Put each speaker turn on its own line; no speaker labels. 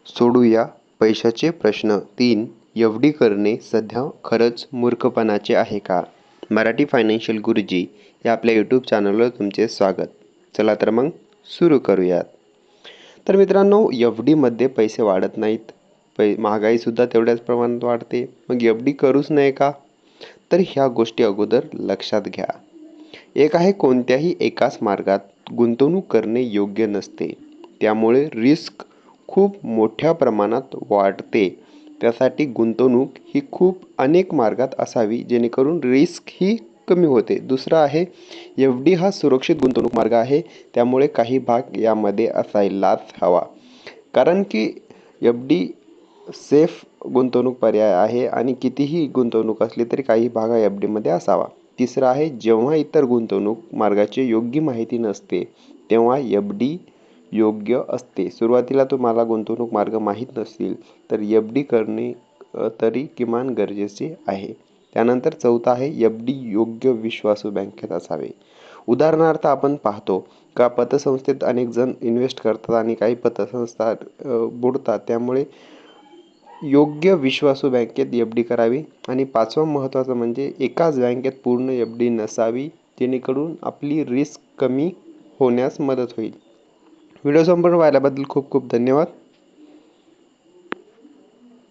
सोडूया पैशाचे प्रश्न 3. एफ.डी करणे सध्या खरंच मूर्खपणाचे आहे का? मराठी फायनान्शियल गुरुजी या आपल्या यूट्यूब चॅनलवर तुमचे स्वागत. चला तर मग सुरू करूयात. तर मित्रांनो, एफ.डीमध्ये पैसे वाढत नाहीत. महागाईसुद्धा तेवढ्याच प्रमाणात वाढते. मग एफ.डी करूच नये का? तर ह्या गोष्टी अगोदर लक्षात घ्या. एक आहे, कोणत्याही एकाच मार्गात गुंतवणूक करणे योग्य नसते. त्यामुळे रिस्क खूप मोठ्या प्रमाणात वाढते. त्यासाठी गुंतवणूक ही खूप अनेक मार्गात असावी जेणेकरून रिस्क ही कमी होते. दुसरा आहे, एफ.डी हा सुरक्षित गुंतवणूक मार्ग आहे. त्यामुळे काही भाग यामध्ये असायलाच हवा. कारण की एफ.डी सेफ गुंतवणूक पर्याय आहे आणि कितीही गुंतवणूक असली तरी काही भाग एफ.डीमध्ये असावा. तिसरं आहे, जेव्हा इतर गुंतवणूक मार्गाची योग्य माहिती नसते तेव्हा एफ.डी योग्य असते. सुरुवातीला तुम्हाला गुंतवणूक मार्ग माहीत नसतील तर एफ.डी करणे तरी किमान गरजेचे आहे. त्यानंतर चौथा आहे, एफ.डी योग्य विश्वासू बँकेत असावे. उदाहरणार्थ आपण पाहतो का पतसंस्थेत अनेक जण इन्व्हेस्ट करतात आणि काही पतसंस्था बुडतात. त्यामुळे योग्य विश्वासू बँकेत एफ.डी करावी. आणि पाचवं महत्त्वाचं म्हणजे एकाच बँकेत पूर्ण एफ.डी नसावी, जेणेकरून आपली रिस्क कमी होण्यास मदत होईल. व्हिडिओ संपूर्ण पाहिल्याबद्दल खूप खूप धन्यवाद.